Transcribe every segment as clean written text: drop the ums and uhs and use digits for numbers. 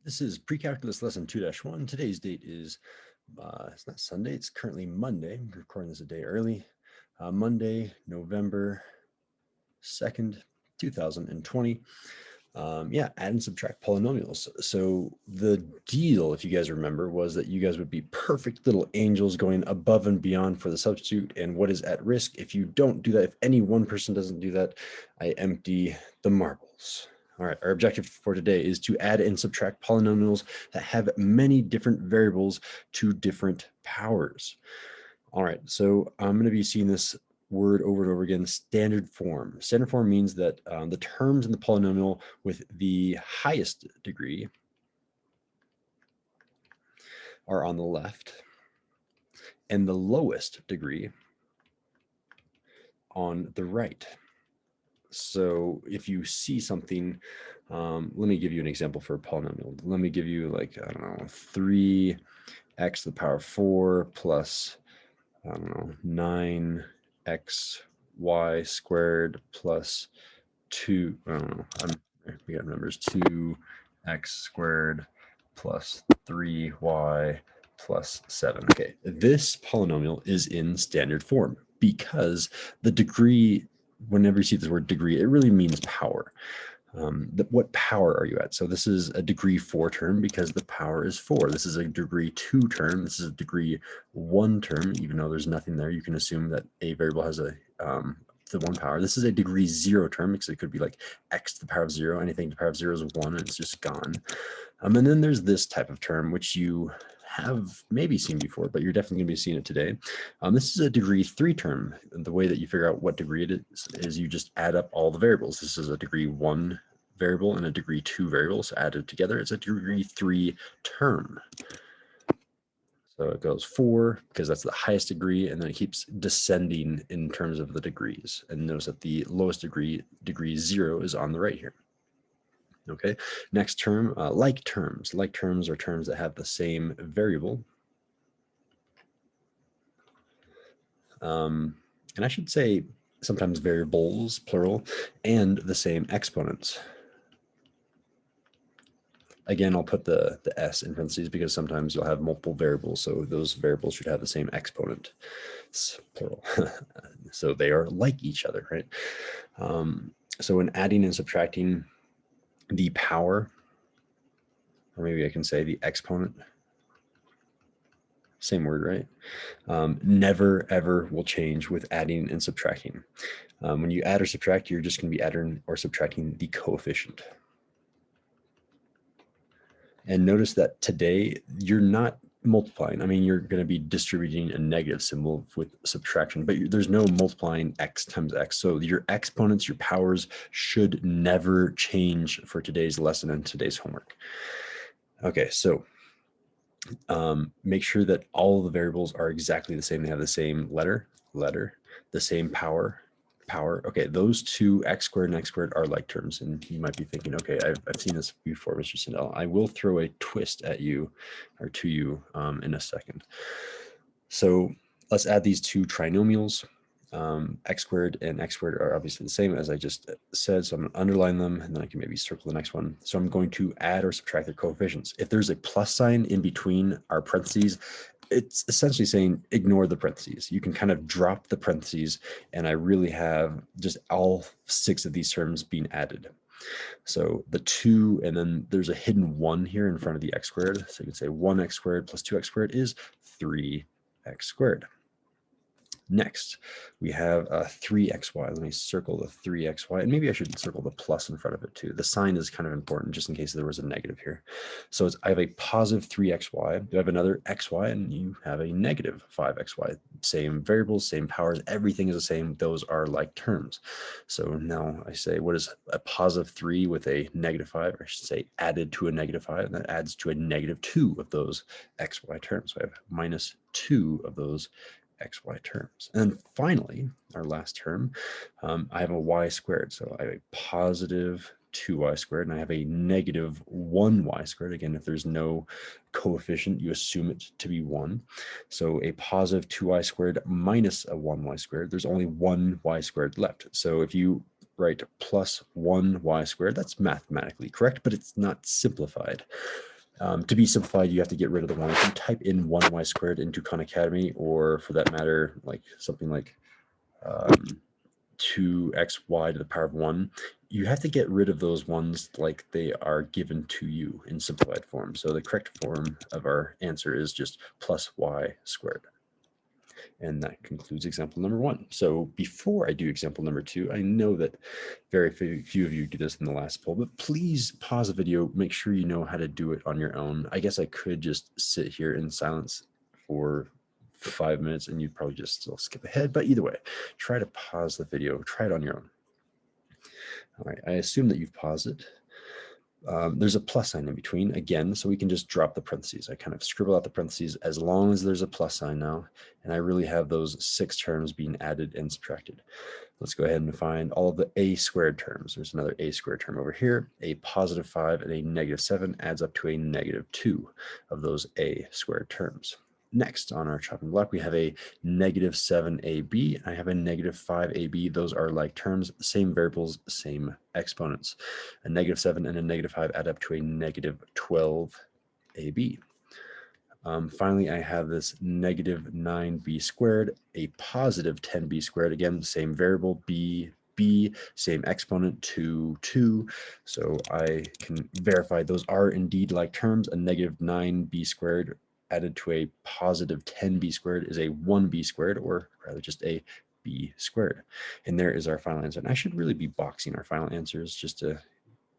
This is Precalculus lesson 2-1. Today's date is, it's not Sunday, it's currently Monday. I'm recording this a day early. Monday, November 2nd, 2020. Add and subtract polynomials. So the deal, if you guys remember, was that you guys would be perfect little angels going above and beyond for the substitute and what is at risk. If you don't do that, if any one person doesn't do that, I empty the marbles. All right, our objective for today is to add and subtract polynomials that have many different variables to different powers. All right, so I'm going to be seeing this word over and over again, standard form. Standard form means that the terms in the polynomial with the highest degree are on the left and the lowest degree on the right. So if you see something, let me give you an example for a polynomial. Let me give you like, I don't know, 3x to the power of 4 plus, I don't know, 9xy squared plus 2, I don't know, we got numbers, 2x squared plus 3y plus 7. Okay, this polynomial is in standard form because the degree, whenever you see this word degree, it really means power. What power are you at? So this is a degree 4 term because the power is 4. This is a degree 2 term. This is a degree 1 term. Even though there's nothing there, you can assume that a variable has a the 1 power. This is a degree 0 term because it could be like x to the power of 0. Anything to the power of 0 is 1 and it's just gone. And then there's this type of term which you have maybe seen before, but you're definitely going to be seeing it today. This is a degree 3 term. The way that you figure out what degree it is you just add up all the variables. This is a degree 1 variable and a degree 2 variable, so added together it's a degree 3 term. So it goes 4 because that's the highest degree, and then it keeps descending in terms of the degrees. And notice that the lowest degree, degree 0, is on the right here. Okay, next term, like terms. Like terms are terms that have the same variable. And I should say sometimes variables, plural, and the same exponents. Again, I'll put the s in parentheses because sometimes you'll have multiple variables, so those variables should have the same exponent. It's plural. So they are like each other, right? So in adding and subtracting, the power, or maybe I can say the exponent, same word, right? Never ever will change with adding and subtracting. When you add or subtract, you're just going to be adding or subtracting the coefficient. And notice that today you're not multiplying. I mean, you're going to be distributing a negative symbol with subtraction, but there's no multiplying x times x. So your exponents, your powers should never change for today's lesson and today's homework. Okay, so make sure that all the variables are exactly the same. They have the same letter, the same power. Okay, those two, x squared and x squared, are like terms. And you might be thinking, okay, I've seen this before, Mr. Sindel. I will throw a twist at you or to you in a second. So let's add these two trinomials. X squared and x squared are obviously the same as I just said, so I'm going to underline them and then I can maybe circle the next one. So I'm going to add or subtract their coefficients. If there's a plus sign in between our parentheses, it's essentially saying ignore the parentheses. You can kind of drop the parentheses, and I really have just all 6 of these terms being added. So the 2, and then there's a hidden 1 here in front of the x squared. So you can say 1x squared plus 2x squared is 3x squared. Next, we have 3xy. Let me circle the 3xy, and maybe I should circle the plus in front of it too. The sign is kind of important just in case there was a negative here. So I have a positive 3xy. You have another xy, and you have a negative 5xy. Same variables, same powers, everything is the same. Those are like terms. So now I say, what is a positive 3 with a negative 5? Or I should say added to a negative 5, and that adds to a negative 2 of those xy terms. So I have minus 2 of those xy terms. And then finally, our last term, I have a y squared. So I have a positive 2y squared, and I have a negative 1y squared. Again, if there's no coefficient, you assume it to be 1. So a positive 2y squared minus a 1y squared, there's only 1y squared left. So if you write plus 1y squared, that's mathematically correct, but it's not simplified. To be simplified, you have to get rid of the 1. If you type in 1y squared into Khan Academy, or for that matter, like something like 2xy to the power of 1, you have to get rid of those ones like they are given to you in simplified form. So the correct form of our answer is just plus y squared. And that concludes example number 1. So before I do example number 2, I know that very few of you did this in the last poll, but please pause the video, make sure you know how to do it on your own. I guess I could just sit here in silence for 5 minutes and you'd probably just still skip ahead, but either way, try to pause the video, try it on your own. All right, I assume that you've paused it. There's a plus sign in between again, so we can just drop the parentheses. I kind of scribble out the parentheses as long as there's a plus sign now, and I really have those 6 terms being added and subtracted. Let's go ahead and find all of the a squared terms. There's another a squared term over here. A positive 5 and a negative 7 adds up to a negative 2 of those a squared terms. Next on our chopping block, we have a negative 7ab. I have a negative 5ab. Those are like terms, same variables, same exponents. A negative 7 and a negative 5 add up to a negative 12ab. Finally, I have this negative 9b squared, a positive 10b squared. Again, same variable, b, same exponent, 2. So I can verify those are indeed like terms. A negative 9b squared added to a positive 10b squared is a 1b squared, or rather just a b squared. And there is our final answer. And I should really be boxing our final answers just to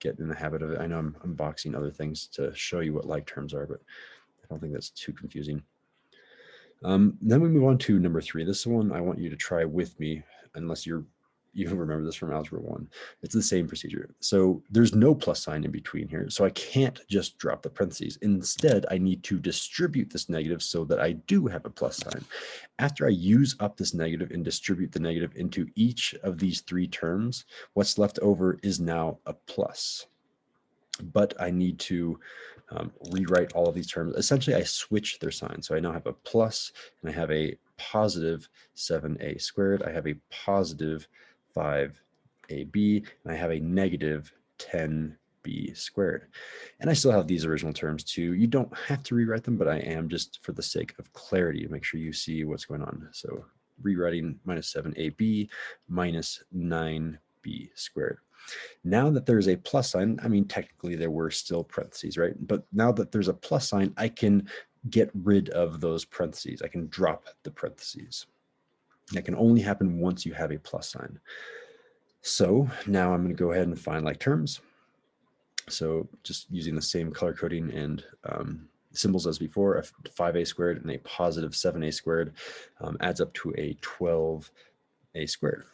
get in the habit of it. I know I'm boxing other things to show you what like terms are, but I don't think that's too confusing. Then we move on to number 3. This is one I want you to try with me, unless you remember this from Algebra 1. It's the same procedure. So there's no plus sign in between here, so I can't just drop the parentheses. Instead, I need to distribute this negative so that I do have a plus sign. After I use up this negative and distribute the negative into each of these 3 terms, what's left over is now a plus. But I need to rewrite all of these terms. Essentially, I switch their signs. So I now have a plus and I have a positive 7a squared. I have a positive 5ab and I have a negative 10b squared. And I still have these original terms too. You don't have to rewrite them, but I am just for the sake of clarity to make sure you see what's going on. So rewriting minus 7ab minus 9b squared. Now that there's a plus sign, I mean, technically there were still parentheses, right? But now that there's a plus sign, I can get rid of those parentheses. I can drop the parentheses. That can only happen once you have a plus sign. So now I'm going to go ahead and find like terms. So just using the same color coding and symbols as before, a 5a squared and a positive 7a squared adds up to a 12a squared.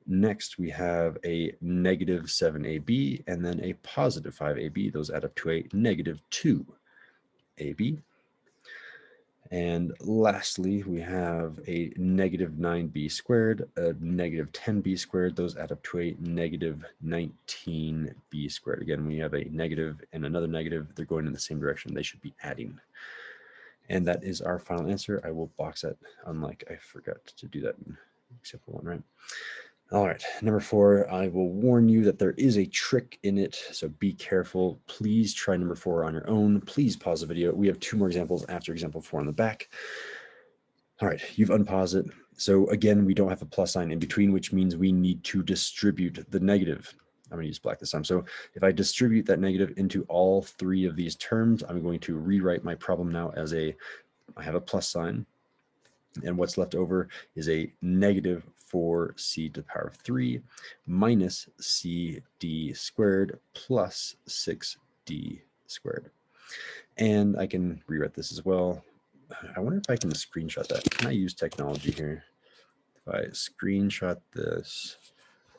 Next, we have a negative 7ab and then a positive 5ab. Those add up to a negative 2ab. And lastly, we have a negative 9b squared, a negative 10b squared. Those add up to a negative 19b squared. Again, we have a negative and another negative. They're going in the same direction. They should be adding. And that is our final answer. I will box that, unlike I forgot to do that in example 1, right? All right, number 4, I will warn you that there is a trick in it, so be careful. Please try number 4 on your own. Please pause the video. We have 2 more examples after example 4 on the back. All right, you've unpaused it. So again, we don't have a plus sign in between, which means we need to distribute the negative. I'm going to use black this time. So if I distribute that negative into all 3 of these terms, I'm going to rewrite my problem now as I have a plus sign. And what's left over is a negative 4c to the power of 3 minus cd squared plus 6d squared. And I can rewrite this as well. I wonder if I can screenshot that. Can I use technology here? If I screenshot this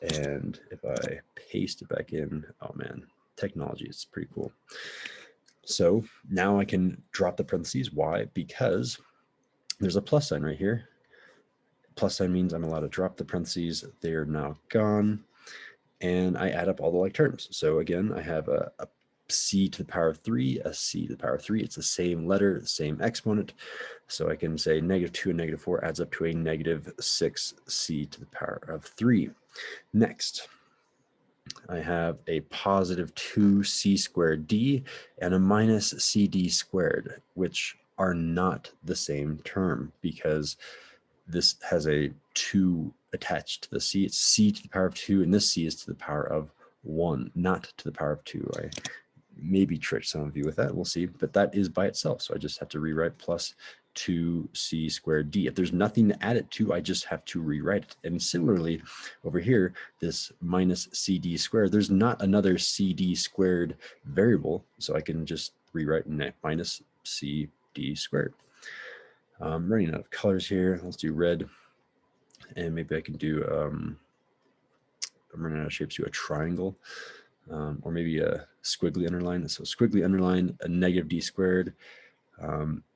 and if I paste it back in, oh man, technology is pretty cool. So now I can drop the parentheses. Why? Because there's a plus sign right here. Plus sign means I'm allowed to drop the parentheses. They are now gone. And I add up all the like terms. So again, I have a c to the power of 3, a c to the power of 3. It's the same letter, the same exponent. So I can say negative 2 and negative 4 adds up to a negative 6c to the power of 3. Next, I have a positive 2c squared d and a minus cd squared, which are not the same term because this has a 2 attached to the c. It's c to the power of 2, and this c is to the power of 1, not to the power of 2. I maybe tricked some of you with that. We'll see. But that is by itself. So I just have to rewrite plus 2c squared d. If there's nothing to add it to, I just have to rewrite it. And similarly, over here, this minus cd squared, there's not another cd squared variable. So I can just rewrite minus cd squared. I'm running out of colors here. Let's do red. And maybe I can do, I'm running out of shapes, do a triangle. Or maybe a squiggly underline. So squiggly underline, a negative d squared.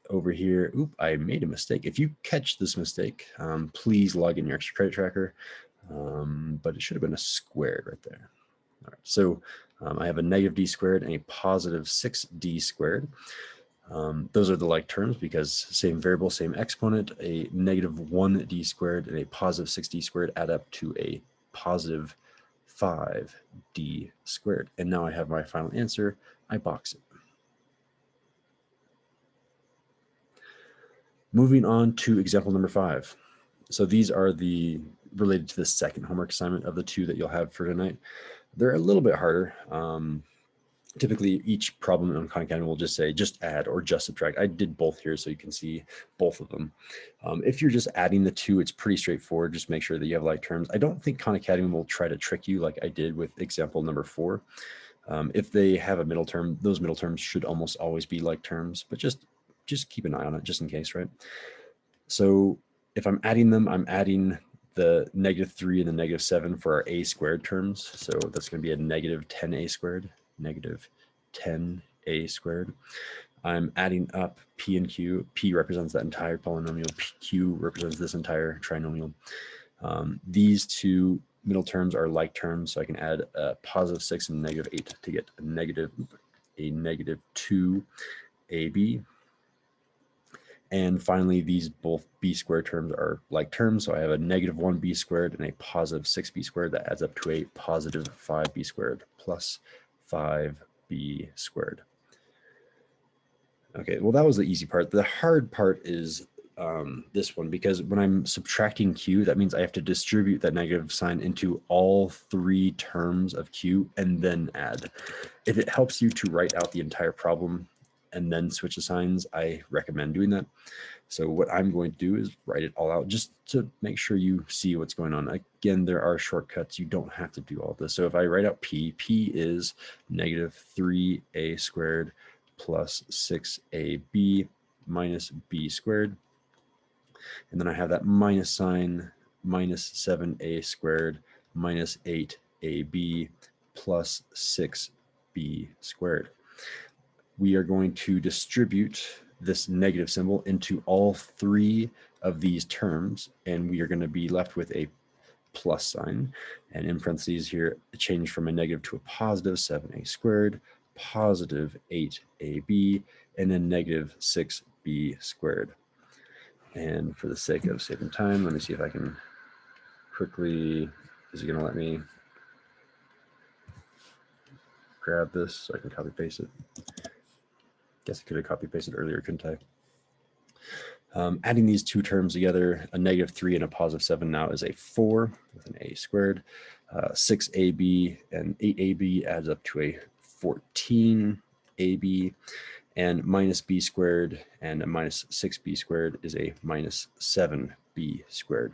Over here, I made a mistake. If you catch this mistake, please log in your extra credit tracker. But it should have been a squared right there. All right, so I have a negative d squared and a positive 6d squared. Those are the like terms because same variable, same exponent. A negative 1d squared and a positive 6d squared add up to a positive 5d squared. And now I have my final answer. I box it. Moving on to example number 5. So these are the related to the second homework assignment of the 2 that you'll have for tonight. They're a little bit harder. Typically, each problem in Khan Academy will just say just add or just subtract. I did both here so you can see both of them. If you're just adding the 2, it's pretty straightforward. Just make sure that you have like terms. I don't think Khan Academy will try to trick you like I did with example number 4. If they have a middle term, those middle terms should almost always be like terms, but just keep an eye on it just in case, right? So if I'm adding them, I'm adding the negative 3 and the negative 7 for our a squared terms. So that's going to be a negative 10a squared, negative 10a squared. I'm adding up p and q. P represents that entire polynomial. Q represents this entire trinomial. These two middle terms are like terms, so I can add a positive 6 and negative 8 to get a negative 2ab. And finally, these both b squared terms are like terms. So I have a negative 1b squared and a positive 6b squared that adds up to a positive 5b squared plus 5b squared. Okay, well, that was the easy part. The hard part is this one, because when I'm subtracting q, that means I have to distribute that negative sign into all 3 terms of q and then add. If it helps you to write out the entire problem and then switch the signs, I recommend doing that. So what I'm going to do is write it all out just to make sure you see what's going on. Again, there are shortcuts. You don't have to do all this. So if I write out p is negative 3a squared plus 6ab minus b squared. And then I have that minus sign, minus 7a squared minus 8ab plus 6b squared. We are going to distribute this negative symbol into all 3 of these terms, and we are going to be left with a plus sign. And in parentheses here, a change from a negative to a positive 7a squared, positive 8ab, and then negative 6b squared. And for the sake of saving time, let me see if I can quickly, is it going to let me grab this so I can copy paste it? Guess I could have copy pasted earlier, couldn't I? Adding these 2 terms together, a negative 3 and a positive 7 now is a 4 with an a squared. 6ab and 8ab adds up to a 14ab, and minus b squared and a minus 6b squared is a minus 7b squared.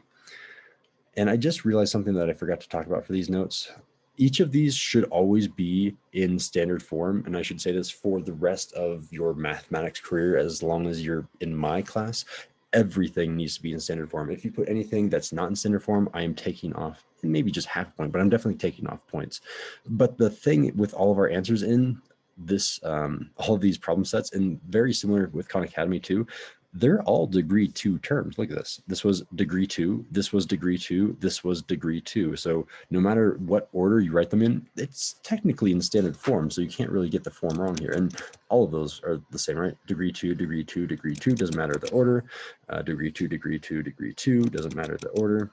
And I just realized something that I forgot to talk about for these notes. Each of these should always be in standard form, and I should say this for the rest of your mathematics career, as long as you're in my class. Everything needs to be in standard form. If you put anything that's not in standard form, I am taking off maybe just half a point, but I'm definitely taking off points. But the thing with all of our answers in this, all of these problem sets, and very similar with Khan Academy too, they're all degree 2 terms. Look at this. This was degree 2. This was degree 2. This was degree 2. So no matter what order you write them in, it's technically in standard form. So you can't really get the form wrong here. And all of those are the same, right? Degree 2, degree 2, degree 2. Doesn't matter the order. Degree 2, degree 2, degree 2. Doesn't matter the order.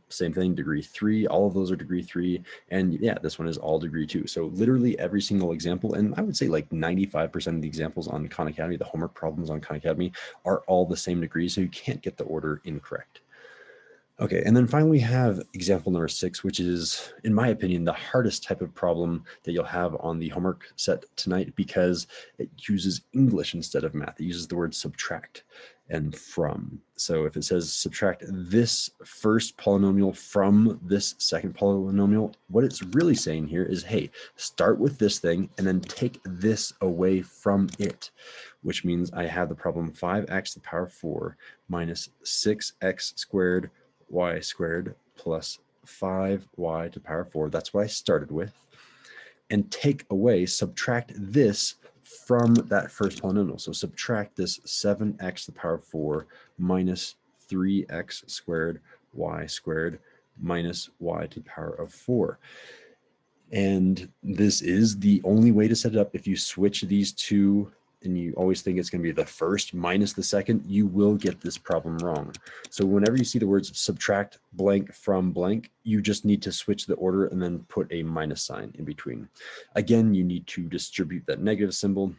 Same thing, degree 3, all of those are degree 3. And yeah, this one is all degree 2. So literally every single example, and I would say like 95% of the examples on Khan Academy, the homework problems on Khan Academy, are all the same degree. So you can't get the order incorrect. Okay, and then finally we have example number 6, which is, in my opinion, the hardest type of problem that you'll have on the homework set tonight, because it uses English instead of math. It uses the word subtract and from. So if it says subtract this first polynomial from this second polynomial, what it's really saying here is, hey, start with this thing and then take this away from it, which means I have the problem 5x to the power 4 minus 6x squared y squared plus 5y to the power 4. That's what I started with. And take away, subtract this from that first polynomial. So subtract this 7x to the power 4 minus 3x squared y squared minus y to the power of 4. And this is the only way to set it up. If you switch these two and you always think it's going to be the first minus the second, you will get this problem wrong. So whenever you see the words subtract blank from blank, you just need to switch the order and then put a minus sign in between. Again, you need to distribute that negative symbol.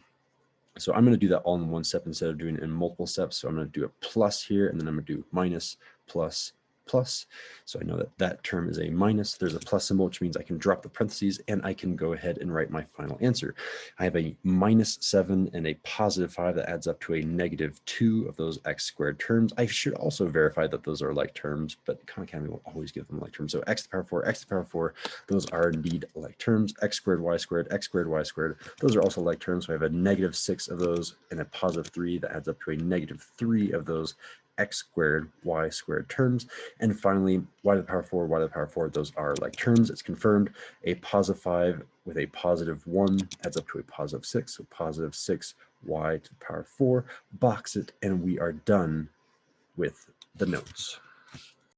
So I'm going to do that all in one step instead of doing it in multiple steps. So I'm going to do a plus here, and then I'm going to do minus, plus, plus. So I know that that term is a minus. There's a plus symbol, which means I can drop the parentheses and I can go ahead and write my final answer. I have a minus 7 and a positive 5 that adds up to a negative 2 of those x squared terms. I should also verify that those are like terms, but Khan Academy will always give them like terms. So x to the power 4, x to the power 4, those are indeed like terms. X squared, y squared, y squared, those are also like terms. So I have a negative 6 of those and a positive 3 that adds up to a negative 3 of those x squared, y squared terms. And finally, y to the power 4, y to the power 4, those are like terms. It's confirmed. A positive 5 with a positive 1 adds up to a positive 6. So positive 6 y to the power 4. Box it, and we are done with the notes.